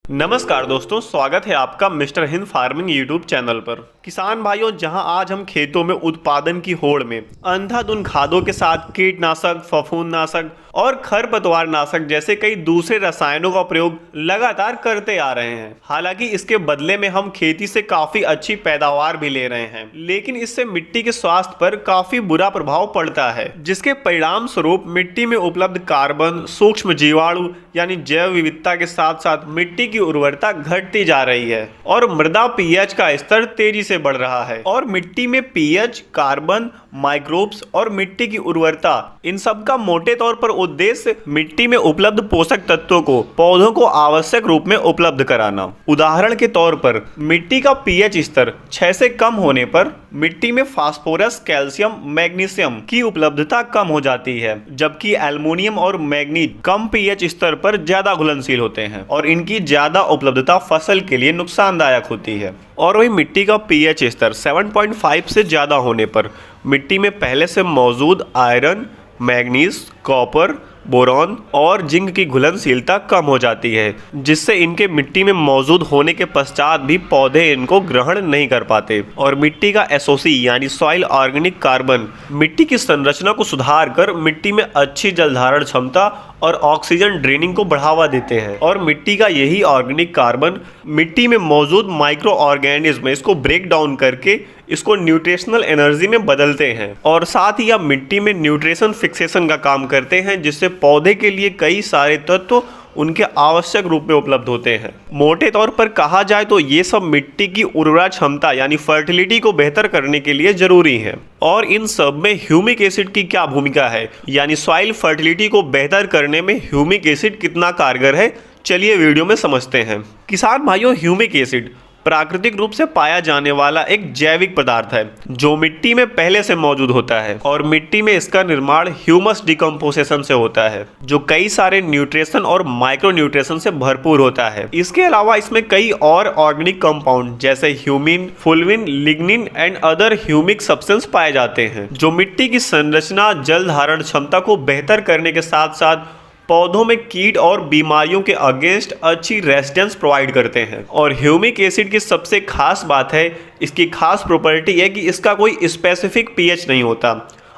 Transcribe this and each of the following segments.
नमस्कार दोस्तों, स्वागत है आपका mister Hind farming YouTube channel पर। किसान भाइयों, जहां आज हम खेतों में उत्पादन की होड़ में अंधाधुंध खादों के साथ कीटनाशक, फफूंदनाशक और खरपतवार नाशक जैसे कई दूसरे रसायनों का प्रयोग लगातार करते आ रहे हैं। हालांकि इसके बदले में हम खेती से काफी अच्छी पैदावार भी ले रहे हैं, लेकिन इससे मिट्टी के स्वास्थ्य पर काफी बुरा प्रभाव पड़ता है, जिसके परिणाम स्वरूप मिट्टी में उपलब्ध कार्बन, सूक्ष्म जीवाणु यानी जैव विविधता के साथ साथ मिट्टी की उर्वरता घटती जा रही है और मृदा पीएच का स्तर तेजी से बढ़ रहा है। और मिट्टी में पीएच, कार्बन, माइक्रोब्स और मिट्टी की उर्वरता, इन सब का मोटे तौर पर उद्देश्य मिट्टी में उपलब्ध पोषक तत्वों को पौधों को आवश्यक रूप में उपलब्ध कराना। उदाहरण के तौर पर मिट्टी का पीएच स्तर 6 से कम होने पर मिट्टी में फास्फोरस, कैल्शियम, मैग्नीशियम की उपलब्धता कम हो जाती है, जबकि एल्युमिनियम और मैग्नीज कम पीएच स्तर पर ज्यादा घुलनशील होते हैं और इनकी ज्यादा उपलब्धता फसल के लिए नुकसानदायक होती है। और वही मिट्टी का पीएच स्तर 7.5 से ज्यादा होने पर मिट्टी में पहले से मौजूद आयरन, मैग्नीज, कॉपर, बोरॉन और जिंक की घुलनशीलता कम हो जाती है, जिससे इनके मिट्टी में मौजूद होने के पश्चात भी पौधे इनको ग्रहण नहीं कर पाते। और मिट्टी का एसओसी यानी सॉइल ऑर्गेनिक कार्बन मिट्टी की संरचना को सुधार कर मिट्टी में अच्छी जलधारण क्षमता और ऑक्सीजन ड्रेनिंग को बढ़ावा देते हैं। और मिट्टी का यही ऑर्गेनिक कार्बन मिट्टी में मौजूद माइक्रो ऑर्गेनिज्म इसको ब्रेक डाउन करके इसको न्यूट्रिशनल एनर्जी में बदलते हैं और साथ ही यह मिट्टी में न्यूट्रिशन फिक्सेशन का काम करते हैं, जिससे पौधे के लिए कई सारे तत्व उनके आवश्यक रूप में उपलब्ध होते हैं। मोटे तौर पर कहा जाए तो ये सब मिट्टी की उर्वरा क्षमता यानी फर्टिलिटी को बेहतर करने के लिए जरूरी है। और इन सब में ह्यूमिक एसिड की क्या भूमिका है, यानी सॉइल फर्टिलिटी को बेहतर करने में ह्यूमिक एसिड कितना कारगर है, चलिए वीडियो में समझते हैं। किसान भाइयों, ह्यूमिक एसिड प्राकृतिक रूप से पाया जाने वाला एक जैविक पदार्थ है जो मिट्टी में पहले से मौजूद होता है और मिट्टी में इसका निर्माण ह्यूमस डिकम्पोजिशन से होता है, जो कई सारे न्यूट्रिशन और माइक्रो न्यूट्रिशन से भरपूर होता है। इसके अलावा इसमें कई और ऑर्गेनिक कंपाउंड जैसे humin, fulvin, lignin and other humic substance पाए जाते हैं, जो मिट्टी की संरचना, जल धारण क्षमता को बेहतर करने के साथ साथ पौधों में कीट और बीमारियों के अगेंस्ट अच्छी रेजिस्टेंस प्रोवाइड करते हैं। और ह्यूमिक एसिड की सबसे खास बात है, इसकी खास प्रॉपर्टी है कि इसका कोई स्पेसिफिक पीएच नहीं होता,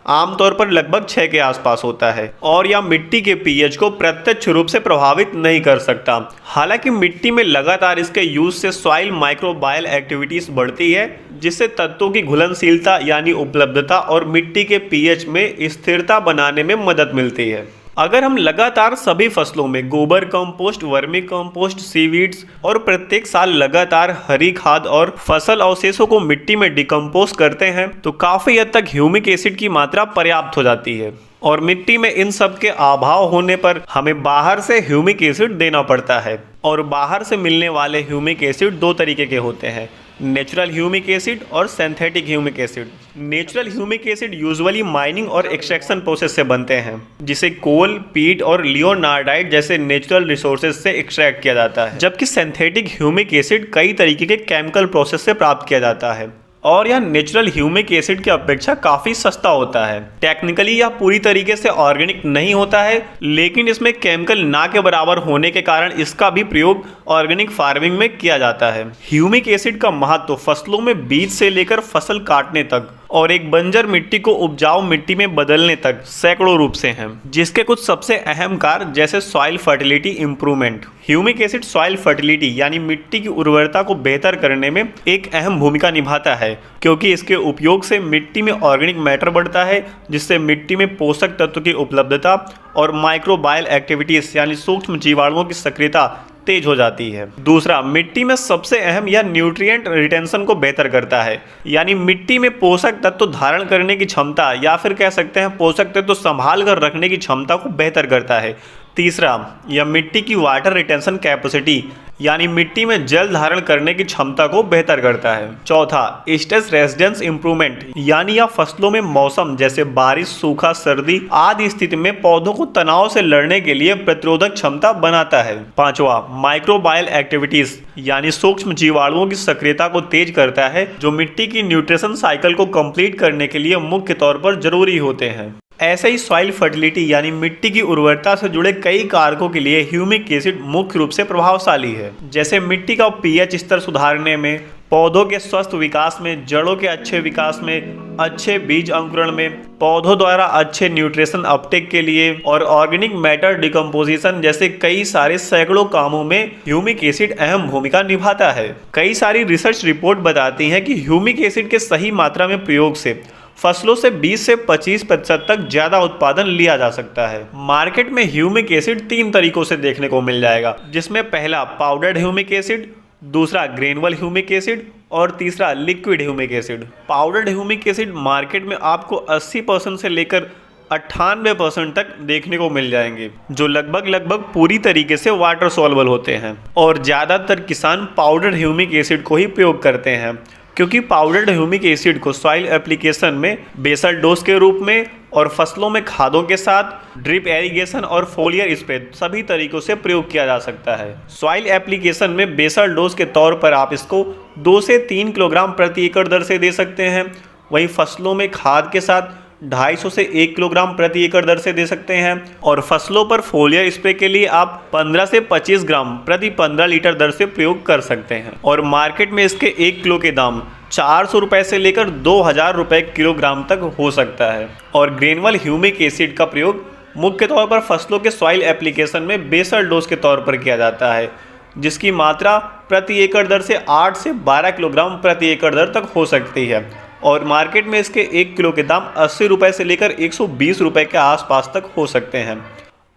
आमतौर पर लगभग 6 के आसपास होता है और यह मिट्टी के पीएच को प्रत्यक्ष रूप से प्रभावित नहीं कर सकता। हालांकि मिट्टी में लगातार इसके यूज से सॉइल माइक्रोबायल एक्टिविटीज बढ़ती है, जिससे तत्वों की घुलनशीलता यानी उपलब्धता और मिट्टी के पीएच में स्थिरता बनाने में मदद मिलती है। अगर हम लगातार सभी फसलों में गोबर कंपोस्ट, वर्मी कंपोस्ट, सीवीड्स और प्रत्येक साल लगातार हरी खाद और फसल अवशेषों को मिट्टी में डिकम्पोज करते हैं तो काफी हद तक ह्यूमिक एसिड की मात्रा पर्याप्त हो जाती है। और मिट्टी में इन सब के अभाव होने पर हमें बाहर से ह्यूमिक एसिड देना पड़ता है। और बाहर से मिलने वाले ह्यूमिक एसिड 2 तरीके के होते हैं, नेचुरल ह्यूमिक एसिड और synthetic humic acid. Natural humic acid usually mining और एक्सट्रैक्शन प्रोसेस से बनते हैं, जिसे कोल, पीट और लियोनार्डाइट जैसे नेचुरल रिसोर्सेज से एक्सट्रैक्ट किया जाता है, जबकि सिंथेटिक ह्यूमिक एसिड कई तरीके के केमिकल प्रोसेस से प्राप्त किया जाता है और यह नेचुरल ह्यूमिक एसिड की अपेक्षा काफ़ी सस्ता होता है। टेक्निकली यह पूरी तरीके से ऑर्गेनिक नहीं होता है, लेकिन इसमें केमिकल ना के बराबर होने के कारण इसका भी प्रयोग ऑर्गेनिक फार्मिंग में किया जाता है। ह्यूमिक एसिड का महत्व फसलों में बीज से लेकर फसल काटने तक और एक बंजर मिट्टी को उपजाऊ मिट्टी में बदलने तक सैकड़ों रूप से हैं, जिसके कुछ सबसे अहम कार्य जैसे soil fertility improvement. Humic acid soil fertility यानी मिट्टी की उर्वरता को बेहतर करने में एक अहम भूमिका निभाता है, क्योंकि इसके उपयोग से मिट्टी में ऑर्गेनिक मैटर बढ़ता है, जिससे मिट्टी में पोषक तत्व की उपलब्धता और माइक्रोबायल एक्टिविटीज यानी सूक्ष्म जीवाणुओं की सक्रियता तेज हो जाती है। दूसरा, मिट्टी में सबसे अहम यह न्यूट्रिएंट रिटेंशन को बेहतर करता है, यानी मिट्टी में पोषक तत्व धारण करने की क्षमता या फिर कह सकते हैं पोषक तत्व संभाल कर रखने की क्षमता को बेहतर करता है। तीसरा, यह मिट्टी की वाटर रिटेंशन कैपेसिटी यानी मिट्टी में जल धारण करने की क्षमता को बेहतर करता है। चौथा, स्ट्रेस रेजिस्टेंस इंप्रूवमेंट यानी यह फसलों में मौसम जैसे बारिश, सूखा, सर्दी आदि स्थिति में पौधों को तनाव से लड़ने के लिए प्रतिरोधक क्षमता बनाता है। पांचवा, माइक्रोबायल एक्टिविटीज यानी सूक्ष्म जीवाणुओं की सक्रियता को तेज करता है, जो मिट्टी की न्यूट्रिशन साइकिल को कंप्लीट करने के लिए मुख्य तौर पर जरूरी होते हैं। ऐसे ही सॉइल फर्टिलिटी यानी मिट्टी की उर्वरता से जुड़े कई कारकों के लिए ह्यूमिक एसिड मुख्य रूप से प्रभावशाली है। जैसे मिट्टी का पीएच स्तर सुधारने में, पौधों के स्वस्थ विकास में, जड़ों के अच्छे विकास में, अच्छे बीज अंकुरण में, पौधों द्वारा अच्छे न्यूट्रिशन अपटेक के लिए और ऑर्गेनिक मैटर डिकम्पोजिशन जैसे कई सारे सैकड़ों कामों में ह्यूमिक एसिड अहम भूमिका निभाता है। कई सारी रिसर्च रिपोर्ट बताती हैं कि ह्यूमिक एसिड के सही मात्रा में प्रयोग से फसलों से 20 से 25% तक ज्यादा उत्पादन लिया जा सकता है। मार्केट में ह्यूमिक एसिड 3 तरीकों से देखने को मिल जाएगा, जिसमें पहला पाउडर्ड ह्यूमिक एसिड, दूसरा ग्रेनुअल ह्यूमिक एसिड और तीसरा liquid humic acid. Powdered humic acid market में आपको 80% से लेकर 98% तक देखने को मिल जाएंगे, जो लगभग पूरी तरीके से वाटर सॉल्युबल होते हैं। और ज़्यादातर किसान पाउडर्ड ह्यूमिक एसिड को ही प्रयोग करते हैं, क्योंकि पाउडर्ड ह्यूमिक एसिड को सॉइल एप्लीकेशन में बेसल डोज के रूप में और फसलों में खादों के साथ ड्रिप एरीगेशन और फोलियर स्प्रे सभी तरीकों से प्रयोग किया जा सकता है। सॉइल एप्लीकेशन में बेसल डोज के तौर पर आप इसको 2 से 3 किलोग्राम प्रति एकड़ दर से दे सकते हैं। वहीं फसलों में खाद के साथ 250 से 1 किलोग्राम प्रति एकड़ दर से दे सकते हैं और फसलों पर फोलियर स्प्रे के लिए आप 15 से 25 ग्राम प्रति 15 लीटर दर से प्रयोग कर सकते हैं। और मार्केट में इसके 1 किलो के दाम 400 रुपये से लेकर 2000 रुपये किलोग्राम तक हो सकता है। और ग्रेनुअल ह्यूमिक एसिड का प्रयोग मुख्य तौर पर फसलों के सॉइल एप्लीकेशन में बेसल डोज के तौर पर किया जाता है, जिसकी मात्रा प्रति एकड़ दर से 8 से 12 किलोग्राम प्रति एकड़ दर तक हो सकती है। और मार्केट में इसके 1 किलो के दाम 80 रुपये से लेकर 120 रुपये के आसपास तक हो सकते हैं।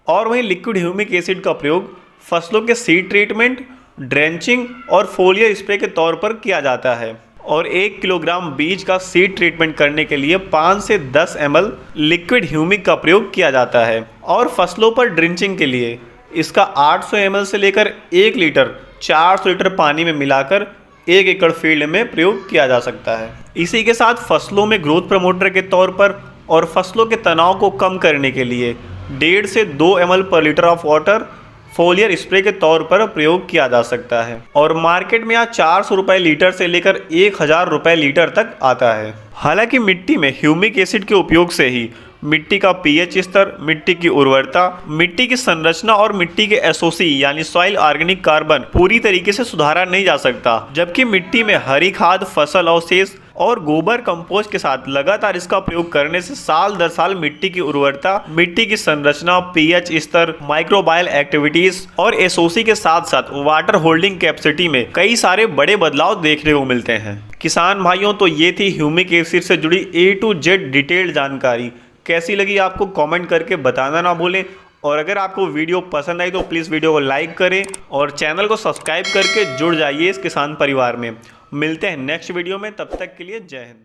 और वहीं लिक्विड ह्यूमिक एसिड का प्रयोग फसलों के सीड ट्रीटमेंट, ड्रेंचिंग और फोलियर स्प्रे के तौर पर किया जाता है। और 1 किलोग्राम बीज का सीड ट्रीटमेंट करने के लिए 5 से 10 ml लिक्विड ह्यूमिक का प्रयोग किया जाता है। और फसलों पर ड्रिंचिंग के लिए इसका 800 ml से लेकर 1 लीटर 400 लीटर पानी में मिलाकर 1 एकड़ फील्ड में प्रयोग किया जा सकता है। इसी के साथ फसलों में ग्रोथ प्रमोटर के तौर पर और फसलों के तनाव को कम करने के लिए 1.5 से 2 ml पर litre of water foliar spray के तौर पर प्रयोग किया जा सकता है। और मार्केट में यहाँ 400 रुपये लीटर से लेकर 1000 रुपये लीटर तक आता है। हालांकि मिट्टी में ह्यूमिक एसिड के उपयोग से ही मिट्टी का पीएच स्तर, मिट्टी की उर्वरता, मिट्टी की संरचना और मिट्टी के एसओसी यानी सॉइल ऑर्गेनिक कार्बन पूरी तरीके से सुधारा नहीं जा सकता। जबकि मिट्टी में हरी खाद, फसल अवशेष और गोबर कंपोस्ट के साथ लगातार इसका प्रयोग करने से साल दर साल मिट्टी की उर्वरता, मिट्टी की संरचना, पीएच स्तर, माइक्रोबायल एक्टिविटीज और एसओसी के साथ साथ वाटर होल्डिंग कैपेसिटी में कई सारे बड़े बदलाव देखने को मिलते हैं। किसान भाइयों, तो ये थी ह्यूमिक एसिड से जुड़ी A to Z डिटेल्ड जानकारी। कैसी लगी आपको कमेंट करके बताना ना भूलें। और अगर आपको वीडियो पसंद आई तो प्लीज़ वीडियो को लाइक करें और चैनल को सब्सक्राइब करके जुड़ जाइए इस किसान परिवार में। मिलते हैं नेक्स्ट वीडियो में, तब तक के लिए जय हिंद।